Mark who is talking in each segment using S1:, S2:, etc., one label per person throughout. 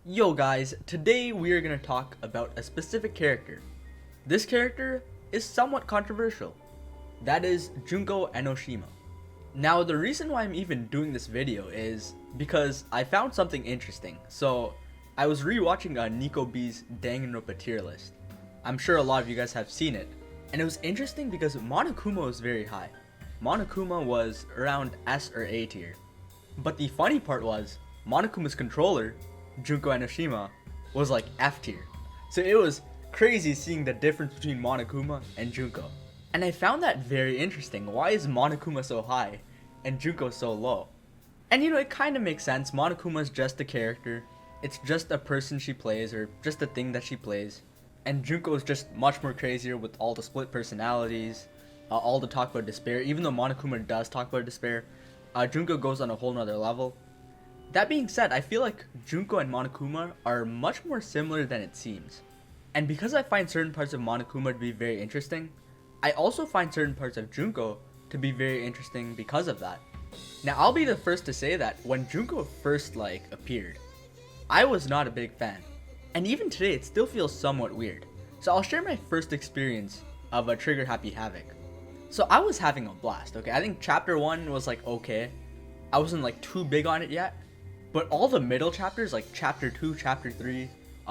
S1: Yo guys, today we are going to talk about a specific character. This character is somewhat controversial. That is Junko Enoshima. Now the reason why I'm even doing this video is because I found something interesting. So I was rewatching Nico B's Danganronpa tier list. I'm sure a lot of you guys have seen it. And it was interesting because Monokuma was very high. Monokuma was around S or A tier. But the funny part was, Monokuma's controller, Junko Enoshima, was like F tier. So it was crazy seeing the difference between Monokuma and Junko. And I found that very interesting. Why is Monokuma so high and Junko so low? And it kind of makes sense. Monokuma is just a character. It's just a person she plays, or just a thing that she plays. And Junko is just much more crazier with all the split personalities, all the talk about despair. Even though Monokuma does talk about despair, Junko goes on a whole nother level. That being said, I feel like Junko and Monokuma are much more similar than it seems. And because I find certain parts of Monokuma to be very interesting, I also find certain parts of Junko to be very interesting because of that. Now, I'll be the first to say that when Junko first appeared, I was not a big fan. And even today, it still feels somewhat weird. So I'll share my first experience of a Trigger Happy Havoc. So I was having a blast, okay? I think chapter 1 was okay. I wasn't too big on it yet. But all the middle chapters, like chapter 2, chapter 3,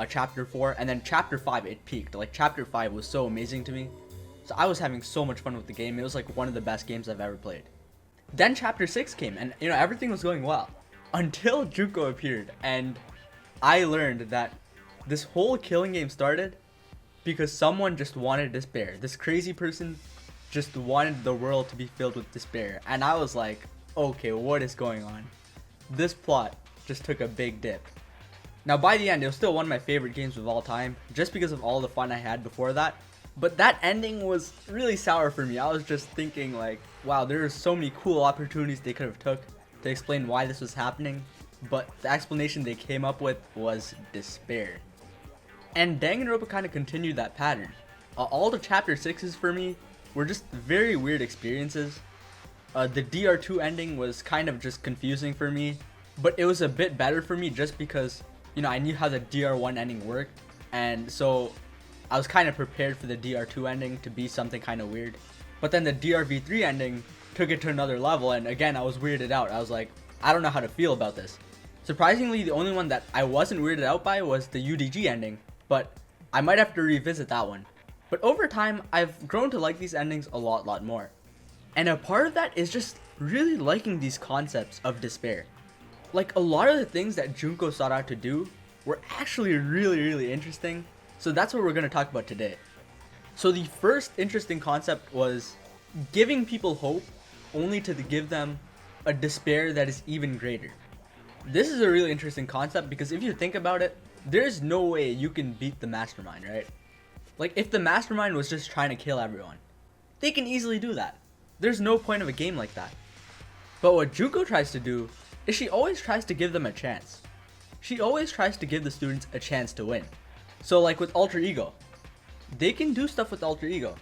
S1: chapter 4, and then chapter 5, it peaked. Chapter 5 was so amazing to me. So I was having so much fun with the game. It was one of the best games I've ever played. Then chapter 6 came, and everything was going well. Until Junko appeared, and I learned that this whole killing game started because someone just wanted despair. This crazy person just wanted the world to be filled with despair. And I was like, okay, what is going on? This plot just took a big dip. Now by the end, it was still one of my favorite games of all time, just because of all the fun I had before that. But that ending was really sour for me. I was just thinking wow, there are so many cool opportunities they could have took to explain why this was happening, but the explanation they came up with was despair. And Danganronpa kind of continued that pattern. All the chapter 6s for me were just very weird experiences. The DR2 ending was kind of just confusing for me, but it was a bit better for me just because, I knew how the DR1 ending worked, and so I was kind of prepared for the DR2 ending to be something kind of weird. But then the DRV3 ending took it to another level, and again, I was weirded out. I was like, I don't know how to feel about this. Surprisingly, the only one that I wasn't weirded out by was the UDG ending, but I might have to revisit that one. But over time, I've grown to like these endings a lot more. And a part of that is just really liking these concepts of despair. A lot of the things that Junko sought out to do were actually really interesting. So that's what we're going to talk about today. So the first interesting concept was giving people hope only to give them a despair that is even greater. This is a really interesting concept because if you think about it, there's no way you can beat the mastermind, right? If the mastermind was just trying to kill everyone, they can easily do that. There's no point of a game like that. But what Junko tries to do is she always tries to give them a chance. She always tries to give the students a chance to win. So with Alter Ego, they can do stuff with Alter Ego.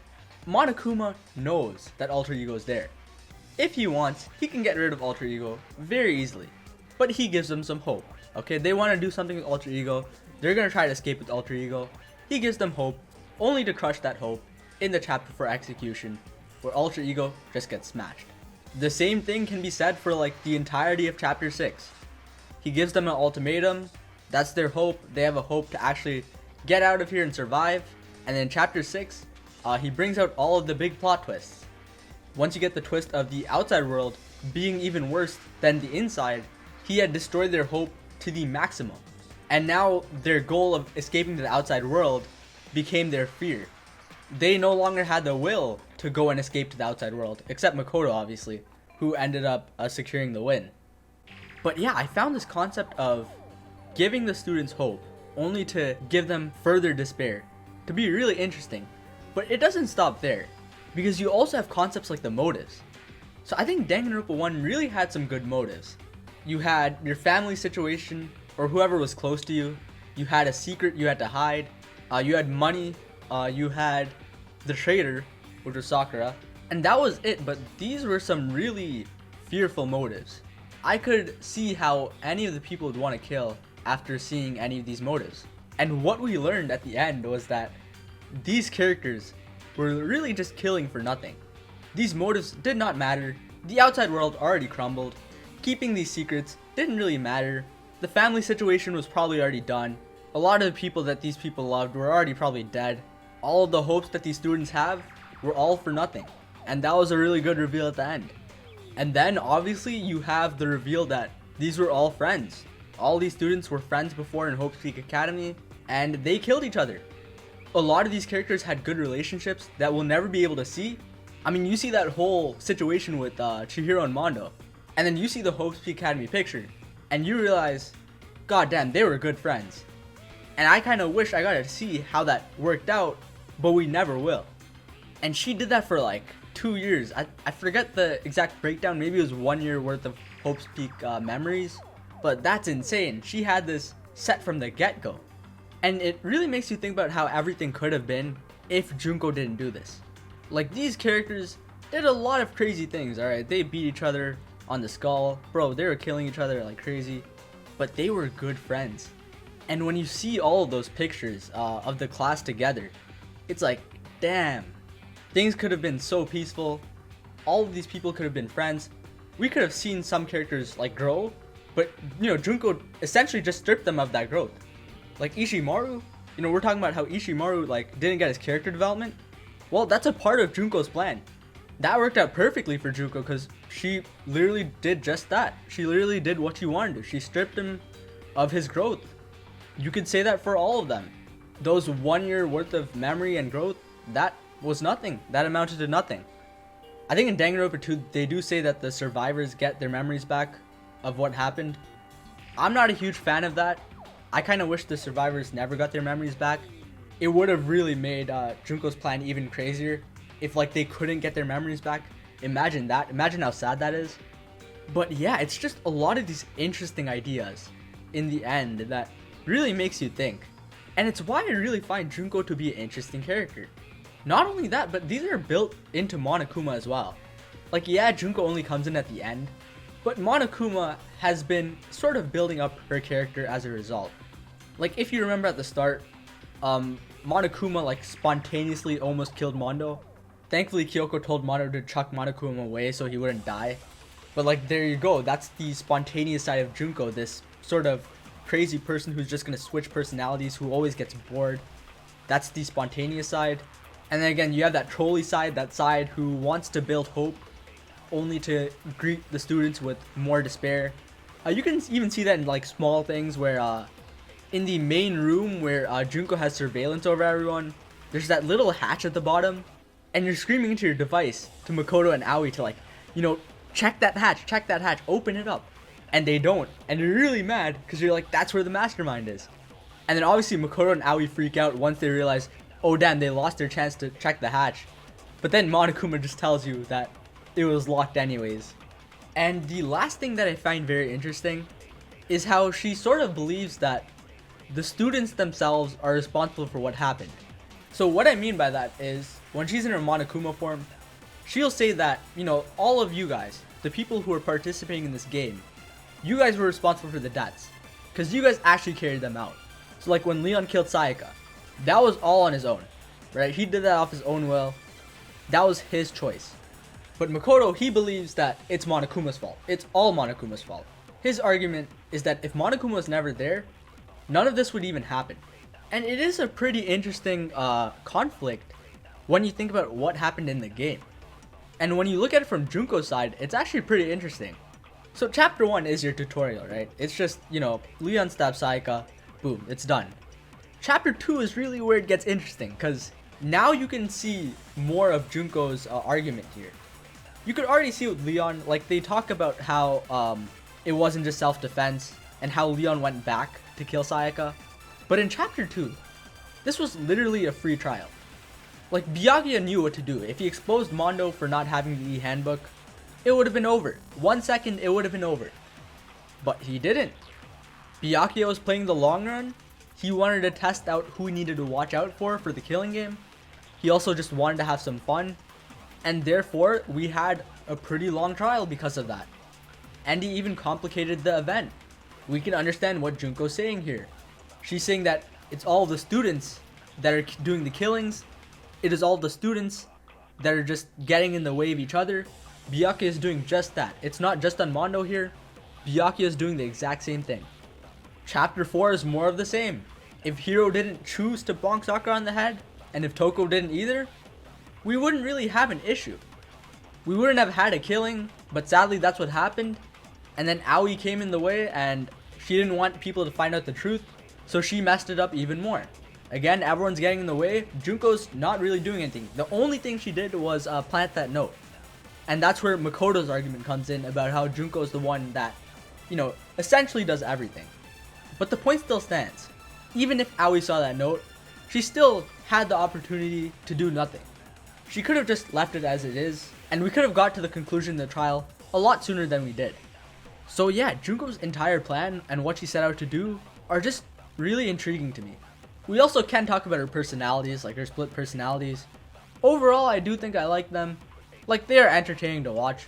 S1: Monokuma knows that Alter Ego is there. If he wants, he can get rid of Alter Ego very easily. But he gives them some hope. Okay, they want to do something with Alter Ego. They're going to try to escape with Alter Ego. He gives them hope, only to crush that hope in the chapter for execution, where Alter Ego just gets smashed. The same thing can be said for the entirety of chapter 6. He gives them an ultimatum. That's their hope. They have a hope to actually get out of here and survive. And then chapter 6, he brings out all of the big plot twists. Once you get the twist of the outside world being even worse than the inside, he had destroyed their hope to the maximum. And now their goal of escaping to the outside world became their fear. They no longer had the will to go and escape to the outside world, except Makoto obviously, who ended up securing the win. But yeah, I found this concept of giving the students hope only to give them further despair to be really interesting. But it doesn't stop there, because you also have concepts like the motives. So I think Danganronpa 1 really had some good motives. You had your family situation, or whoever was close to you. You had a secret you had to hide. You had money. You had the traitor, which was Sakura. And that was it, but these were some really fearful motives. I could see how any of the people would want to kill after seeing any of these motives. And what we learned at the end was that these characters were really just killing for nothing. These motives did not matter, the outside world already crumbled, keeping these secrets didn't really matter, the family situation was probably already done, a lot of the people that these people loved were already probably dead, all of the hopes that these students have were all for nothing. And that was a really good reveal at the end. And then obviously you have the reveal that these were all friends. All these students were friends before in Hope's Peak Academy, and they killed each other. A lot of these characters had good relationships that we'll never be able to see. I mean, you see that whole situation with Chihiro and Mondo, and then you see the Hope's Peak Academy picture, and you realize, god damn, they were good friends. And I kind of wish I got to see how that worked out, but we never will. And she did that for like 2 years. I forget the exact breakdown, maybe it was 1 year worth of Hope's Peak memories, but that's insane. She had this set from the get-go. And it really makes you think about how everything could have been if Junko didn't do this. Like, these characters did a lot of crazy things, alright? They beat each other on the skull. Bro, they were killing each other like crazy. But they were good friends. And when you see all of those pictures of the class together, it's like, damn. Things could have been so peaceful. All of these people could have been friends. We could have seen some characters like grow. But, you know, Junko essentially just stripped them of that growth. Like Ishimaru, you know, we're talking about how Ishimaru like didn't get his character development. Well, that's a part of Junko's plan. That worked out perfectly for Junko because she literally did just that. She literally did what she wanted to. She stripped him of his growth. You could say that for all of them. Those 1 year worth of memory and growth, that was nothing. That amounted to nothing. I think in Danganronpa 2, they do say that the survivors get their memories back of what happened. I'm not a huge fan of that. I kind of wish the survivors never got their memories back. It would have really made Junko's plan even crazier if like they couldn't get their memories back. Imagine that. Imagine how sad that is. But yeah, it's just a lot of these interesting ideas in the end that really makes you think. And it's why I really find Junko to be an interesting character. Not only that, but these are built into Monokuma as well. Like, yeah, Junko only comes in at the end, but Monokuma has been sort of building up her character as a result. Like, if you remember at the start, Monokuma like spontaneously almost killed Mondo. Thankfully, Kyoko told Mondo to chuck Monokuma away so he wouldn't die. But like, there you go. That's the spontaneous side of Junko, this sort of crazy person who's just gonna switch personalities, who always gets bored. That's the spontaneous side. And then again, you have that trolley side, that side who wants to build hope only to greet the students with more despair. You can even see that in like small things where in the main room where Junko has surveillance over everyone, there's that little hatch at the bottom, and you're screaming into your device to Makoto and Aoi to like, you know, check that hatch, open it up. And they don't, and you're really mad because you're like, that's where the mastermind is. And then obviously Makoto and Aoi freak out once they realize, oh damn, they lost their chance to check the hatch. But then Monokuma just tells you that it was locked anyways. And the last thing that I find very interesting is how she sort of believes that the students themselves are responsible for what happened. So what I mean by that is, when she's in her Monokuma form, she'll say that, you know, all of you guys, the people who are participating in this game, you guys were responsible for the deaths, because you guys actually carried them out. So like when Leon killed Sayaka, that was all on his own, right? He did that off his own will. That was his choice. But Makoto, he believes that it's Monokuma's fault. It's all Monokuma's fault. His argument is that if Monokuma was never there, none of this would even happen. And it is a pretty interesting conflict when you think about what happened in the game. And when you look at it from Junko's side, it's actually pretty interesting. So chapter 1 is your tutorial, right? It's just, you know, Leon stabs Sayaka, boom, it's done. Chapter 2 is really where it gets interesting, because now you can see more of Junko's argument here. You could already see with Leon, like they talk about how it wasn't just self-defense, and how Leon went back to kill Sayaka. But in chapter 2, this was literally a free trial. Like, Byakuya knew what to do. If he exposed Mondo for not having the E-handbook, it would have been over. 1 second, it would have been over. But he didn't. Byakuya was playing the long run. He wanted to test out who he needed to watch out for the killing game. He also just wanted to have some fun. And therefore, we had a pretty long trial because of that. And he even complicated the event. we can understand what Junko's saying here. She's saying that it's all the students that are doing the killings. It is all the students that are just getting in the way of each other. Byakuya is doing just that. It's not just on Mondo here. Byakuya is doing the exact same thing. Chapter 4 is more of the same. If Hiro didn't choose to bonk Sakura on the head, and if Toko didn't either, we wouldn't really have an issue. We wouldn't have had a killing, but sadly that's what happened. And then Aoi came in the way and she didn't want people to find out the truth, so she messed it up even more. Again, everyone's getting in the way. Junko's not really doing anything. The only thing she did was plant that note. And that's where Makoto's argument comes in about how Junko's the one that, essentially does everything. But the point still stands. Even if Aoi saw that note, she still had the opportunity to do nothing. She could have just left it as it is, and we could have got to the conclusion of the trial a lot sooner than we did. So yeah, Junko's entire plan and what she set out to do are just really intriguing to me. We also can talk about her personalities, like her split personalities. Overall, I do think I like them. Like, they are entertaining to watch.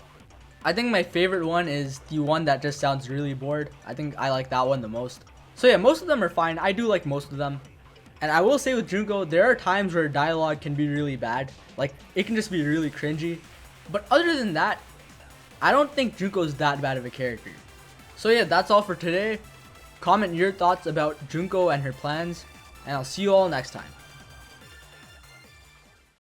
S1: I think my favorite one is the one that just sounds really bored. I think I like that one the most. So yeah, most of them are fine. I do like most of them. And I will say with Junko, there are times where dialogue can be really bad. Like, it can just be really cringy. But other than that, I don't think Junko's that bad of a character. So yeah, that's all for today. Comment your thoughts about Junko and her plans, and I'll see you all next time.